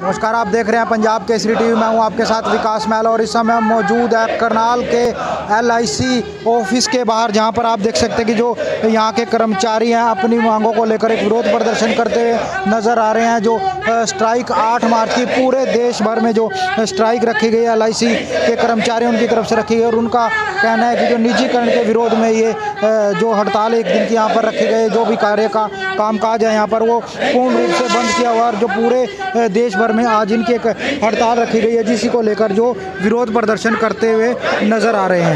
नमस्कार, आप देख रहे हैं पंजाब केसरी टीवी। मैं हूं आपके साथ विकास महल और इस समय हम मौजूद है करनाल के LIC ऑफिस के बाहर, जहां पर आप देख सकते हैं कि जो यहां के कर्मचारी हैं अपनी मांगों को लेकर एक विरोध प्रदर्शन करते हुए नज़र आ रहे हैं। जो स्ट्राइक 8 मार्च की पूरे देश भर में जो स्ट्राइक रखी गई है LIC के कर्मचारियों की तरफ से रखी गई और उनका कहना है कि जो निजीकरण के विरोध में ये जो हड़ताल एक दिन की यहाँ पर रखी गई, जो भी कार्य का कामकाज है यहाँ पर वो पूर्ण रूप से बंद किया हुआ और जो पूरे देश भर में आज इनकी एक हड़ताल रखी गई है, जिसी को लेकर जो विरोध प्रदर्शन करते हुए नजर आ रहे हैं।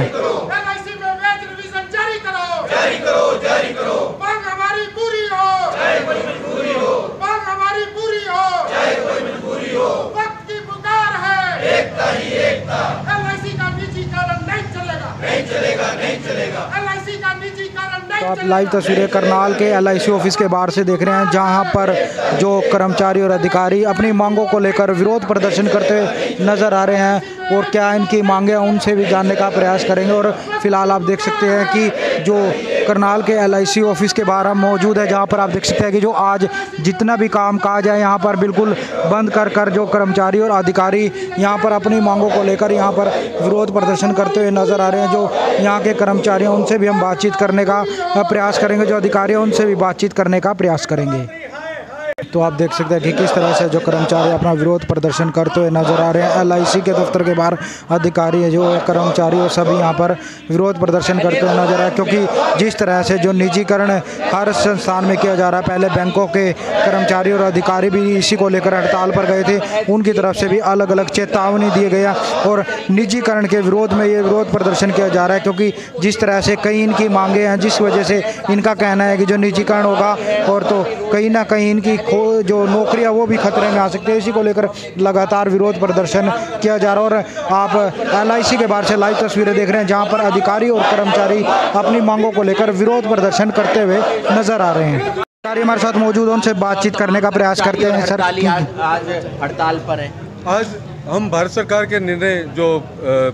तो आप लाइव तस्वीरें करनाल के LIC ऑफिस के बाहर से देख रहे हैं, जहां पर जो कर्मचारी और अधिकारी अपनी मांगों को लेकर विरोध प्रदर्शन करते हुए नज़र आ रहे हैं और क्या इनकी मांगें उनसे भी जानने का प्रयास करेंगे। और फिलहाल आप देख सकते हैं कि जो करनाल के LIC ऑफिस के बाहर हम मौजूद है, जहां पर आप देख सकते हैं कि जो आज जितना भी काम काज है यहाँ पर बिल्कुल बंद कर जो कर्मचारी और अधिकारी यहाँ पर अपनी मांगों को लेकर यहाँ पर विरोध प्रदर्शन करते हुए नज़र आ रहे हैं। जो यहाँ के कर्मचारी हैं उनसे भी हम बातचीत करने का प्रयास करेंगे, जो अधिकारी हैं उनसे भी बातचीत करने का प्रयास करेंगे। तो आप देख सकते हैं कि किस तरह से जो कर्मचारी अपना विरोध प्रदर्शन करते हुए नजर आ रहे हैं। LIC के दफ्तर के बाहर अधिकारी है, जो कर्मचारी और सभी यहाँ पर विरोध प्रदर्शन करते हुए नजर आ रहे हैं, क्योंकि जिस तरह से जो निजीकरण हर संस्थान में किया जा रहा है, पहले बैंकों के कर्मचारी और अधिकारी भी इसी को लेकर हड़ताल पर गए थे, उनकी तरफ से भी अलग अलग चेतावनी दिए गया और निजीकरण के विरोध में ये विरोध प्रदर्शन किया जा रहा है, क्योंकि जिस तरह से कई इनकी मांगे हैं, जिस वजह से इनका कहना है कि जो निजीकरण होगा और तो कहीं ना कहीं इनकी जो नौकरियां वो भी खतरे में आ सकती है। इसी को लेकर लगातार विरोध प्रदर्शन किया जा रहा है और आप LIC के बाहर से लाइव तस्वीरें देख रहे हैं, जहां पर अधिकारी और कर्मचारी अपनी मांगों को लेकर विरोध प्रदर्शन करते हुए नजर आ रहे हैं। अधिकारी हमारे साथ मौजूद हैं, उनसे बातचीत करने का प्रयास करते हैं। सर, आज हड़ताल पर है। आज हम भारत सरकार के निर्णय जो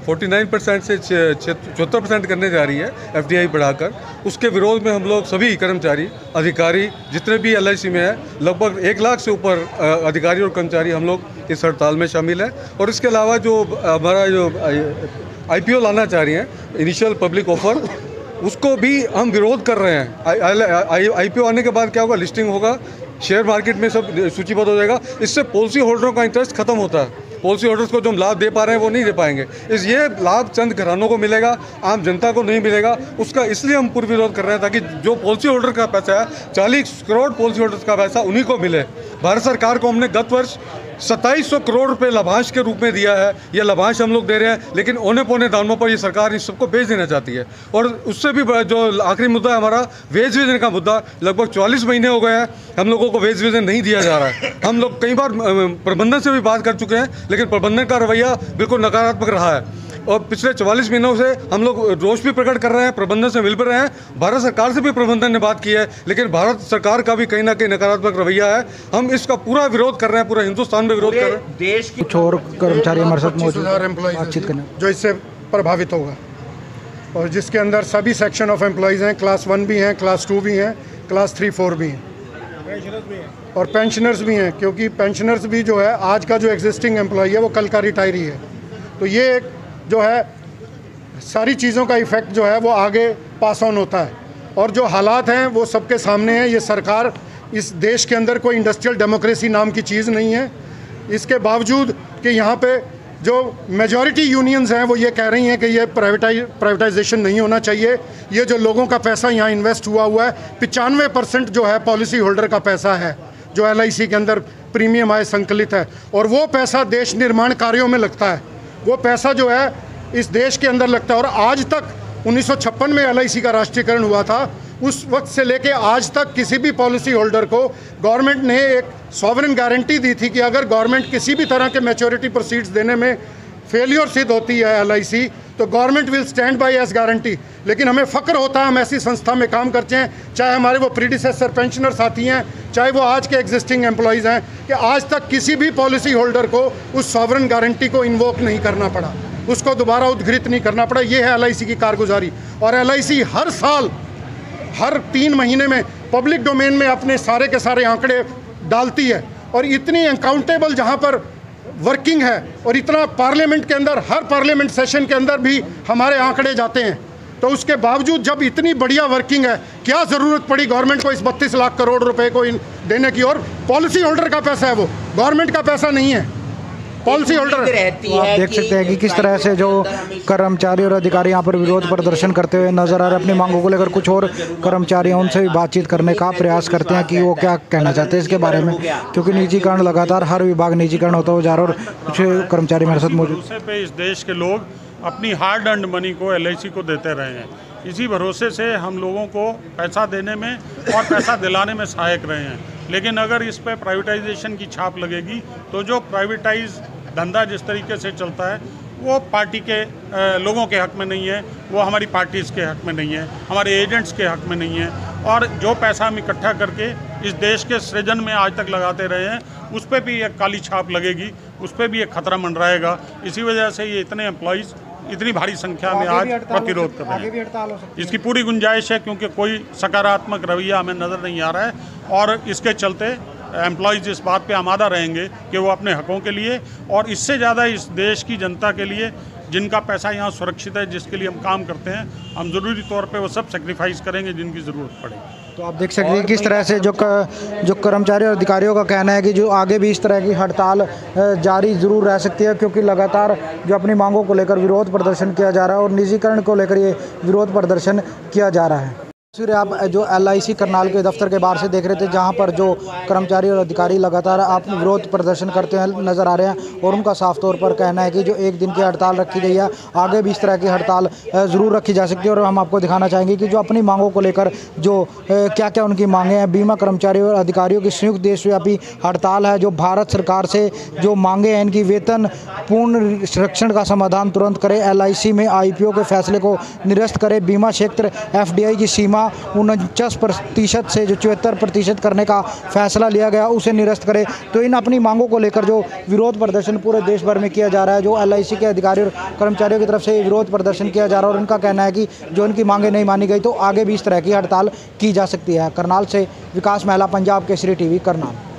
49% से 74% करने जा रही है FDI बढ़ाकर, उसके विरोध में हम लोग सभी कर्मचारी अधिकारी जितने भी LIC में है, लगभग 1 लाख से ऊपर अधिकारी और कर्मचारी हम लोग इस हड़ताल में शामिल हैं। और इसके अलावा जो हमारा जो IPO लाना चाह रही हैं, इनिशियल पब्लिक ऑफर, उसको भी हम विरोध कर रहे हैं। IPO आने के बाद क्या होगा, लिस्टिंग होगा, शेयर मार्केट में सब सूचीबद्ध हो जाएगा। इससे पॉलिसी होल्डरों का इंटरेस्ट खत्म होता है। पॉलिसी होल्डर्स को जो हम लाभ दे पा रहे हैं वो नहीं दे पाएंगे। ये लाभ चंद घरानों को मिलेगा, आम जनता को नहीं मिलेगा। उसका इसलिए हम पूर्ण विरोध कर रहे हैं, ताकि जो पॉलिसी होल्डर का पैसा है, 40 करोड़ पॉलिसी होल्डर्स का पैसा उन्हीं को मिले। भारत सरकार को हमने गत वर्ष 2700 करोड़ रुपए लाभांश के रूप में दिया है। ये लाभांश हम लोग दे रहे हैं, लेकिन औने पौने दामों पर ये सरकार इस सबको बेच देना चाहती है। और उससे भी जो आखिरी मुद्दा है हमारा वेज विजन का मुद्दा, लगभग 44 महीने हो गए हैं हम लोगों को वेज विजन नहीं दिया जा रहा है। हम लोग कई बार प्रबंधन से भी बात कर चुके हैं, लेकिन प्रबंधन का रवैया बिल्कुल नकारात्मक रहा है। और पिछले 44 महीनों से हम लोग रोष भी प्रकट कर रहे हैं, प्रबंधन से मिल भी रहे हैं, भारत सरकार से भी प्रबंधन ने बात की है, लेकिन भारत सरकार का भी कहीं ना कहीं नकारात्मक रवैया है। हम इसका पूरा विरोध कर रहे हैं, पूरा हिंदुस्तान में विरोध कर रहे हैं। देश की कुछ और कर्मचारी हमारे साथ मौजूद बातचीत करना जो इससे प्रभावित होगा, और जिसके अंदर सभी सेक्शन ऑफ एम्प्लॉयज़ हैं, क्लास 1 भी हैं, क्लास 2 भी हैं, क्लास 3, 4 भी हैं, और पेंशनर्स भी हैं, क्योंकि पेंशनर्स भी जो है आज का जो एग्जिस्टिंग एम्प्लॉय है वो कल का रिटायरी है। तो ये जो है सारी चीज़ों का इफ़ेक्ट जो है वो आगे पास ऑन होता है, और जो हालात हैं वो सबके सामने हैं। ये सरकार, इस देश के अंदर कोई इंडस्ट्रियल डेमोक्रेसी नाम की चीज़ नहीं है। इसके बावजूद कि यहाँ पे जो मेजॉरिटी यूनियंस हैं वो ये कह रही हैं कि ये प्राइवेटाइजेशन नहीं होना चाहिए। ये जो लोगों का पैसा यहाँ इन्वेस्ट हुआ है, 95% जो है पॉलिसी होल्डर का पैसा है, जो LIC के अंदर प्रीमियम आय संकलित है, और वो पैसा देश निर्माण कार्यों में लगता है। वो पैसा जो है इस देश के अंदर लगता है। और आज तक 1956 में LIC का राष्ट्रीयकरण हुआ था, उस वक्त से लेके आज तक किसी भी पॉलिसी होल्डर को गवर्नमेंट ने एक सॉवरेन गारंटी दी थी कि अगर गवर्नमेंट किसी भी तरह के मैच्योरिटी प्रोसीड्स देने में फेलियर सिद्ध होती है LIC, तो government will stand by as guarantee. लेकिन हमें फ़ख्र होता है हम ऐसी संस्था में काम करते हैं, चाहे हमारे वो प्रीडिसेसर पेंशनर साथी हैं, चाहे वो आज के एग्जिस्टिंग एम्प्लॉयज़ हैं, कि आज तक किसी भी पॉलिसी होल्डर को उस सॉवरेन गारंटी को इन्वोक नहीं करना पड़ा, उसको दोबारा उद्धृत नहीं करना पड़ा। ये है LIC की कारगुजारी। और LIC हर साल, हर 3 महीने में पब्लिक डोमेन में अपने सारे के सारे आंकड़े डालती है, और इतनी अकाउंटेबल जहाँ पर वर्किंग है और इतना पार्लियामेंट के अंदर हर पार्लियामेंट सेशन के अंदर भी हमारे आंकड़े जाते हैं, तो उसके बावजूद जब इतनी बढ़िया वर्किंग है, क्या ज़रूरत पड़ी गवर्नमेंट को इस 32 लाख करोड़ रुपए को देने की? और पॉलिसी होल्डर का पैसा है, वो गवर्नमेंट का पैसा नहीं है, पॉलिसी होल्डर है। तो आप देख सकते हैं कि किस तरह से जो कर्मचारी और अधिकारी यहाँ पर विरोध प्रदर्शन करते हुए नजर आ रहे हैं। अपनी मांगों को लेकर कुछ और कर्मचारी उनसे भी बातचीत करने का प्रयास करते हैं कि वो क्या कहना चाहते हैं इसके बारे में, क्योंकि निजीकरण लगातार हर विभाग निजीकरण होता हुआ जा रहा है। और कुछ कर्मचारी मेरे साथ मौजूद। भरोसे पे इस देश के लोग अपनी हार्ड अर्न्ड मनी को LIC को देते रहे हैं। इसी भरोसे से हम लोगों को पैसा देने में और पैसा दिलाने में सहायक रहे हैं। लेकिन अगर इस पर प्राइवेटाइजेशन की छाप लगेगी तो जो प्राइवेटाइज धंधा जिस तरीके से चलता है वो पार्टी के लोगों के हक में नहीं है, वो हमारी पार्टीज़ के हक में नहीं है, हमारे एजेंट्स के हक में नहीं है। और जो पैसा हम इकट्ठा करके इस देश के सृजन में आज तक लगाते रहे हैं, उस पर भी एक काली छाप लगेगी, उस पर भी एक खतरा मंडराएगा। इसी वजह से ये इतने एम्प्लॉयज़ इतनी भारी संख्या में आज प्रतिरोध कर रहे हैं। इसकी पूरी गुंजाइश है, क्योंकि कोई सकारात्मक रवैया हमें नज़र नहीं आ रहा है। और इसके चलते एम्प्लॉयज़ इस बात पे आमादा रहेंगे कि वो अपने हकों के लिए और इससे ज़्यादा इस देश की जनता के लिए, जिनका पैसा यहाँ सुरक्षित है, जिसके लिए हम काम करते हैं, हम ज़रूरी तौर पे वो सब सेक्रीफाइस करेंगे जिनकी ज़रूरत पड़े। तो आप देख सकते हैं किस तरह से जो कर्मचारी और अधिकारियों का कहना है कि जो आगे भी इस तरह की हड़ताल जारी ज़रूर रह सकती है, क्योंकि लगातार जो अपनी मांगों को लेकर विरोध प्रदर्शन किया जा रहा है और निजीकरण को लेकर ये विरोध प्रदर्शन किया जा रहा है। फिर आप जो LIC करनाल के दफ्तर के बाहर से देख रहे थे, जहां पर जो कर्मचारी और अधिकारी लगातार आप विरोध प्रदर्शन करते हैं नज़र आ रहे हैं। और उनका साफ तौर पर कहना है कि जो एक दिन की हड़ताल रखी गई है, आगे भी इस तरह की हड़ताल ज़रूर रखी जा सकती है। और हम आपको दिखाना चाहेंगे कि जो अपनी मांगों को लेकर जो क्या क्या उनकी मांगें हैं। बीमा कर्मचारियों और अधिकारियों की संयुक्त देशव्यापी हड़ताल है, जो भारत सरकार से जो मांगे हैं इनकी वेतन पूर्ण संरक्षण का समाधान तुरंत करे, LIC में IPO के फैसले को निरस्त करे, बीमा क्षेत्र FDI की सीमा 49% से जो 74% करने का फैसला लिया गया उसे निरस्त करे। तो इन अपनी मांगों को लेकर जो विरोध प्रदर्शन पूरे देश भर में किया जा रहा है, जो LIC के अधिकारियों और कर्मचारियों की तरफ से विरोध प्रदर्शन किया जा रहा है। और उनका कहना है कि जो इनकी मांगें नहीं मानी गई तो आगे भी इस तरह की हड़ताल की जा सकती है। करनाल से विकास महला, पंजाब केसरी TV, करनाल।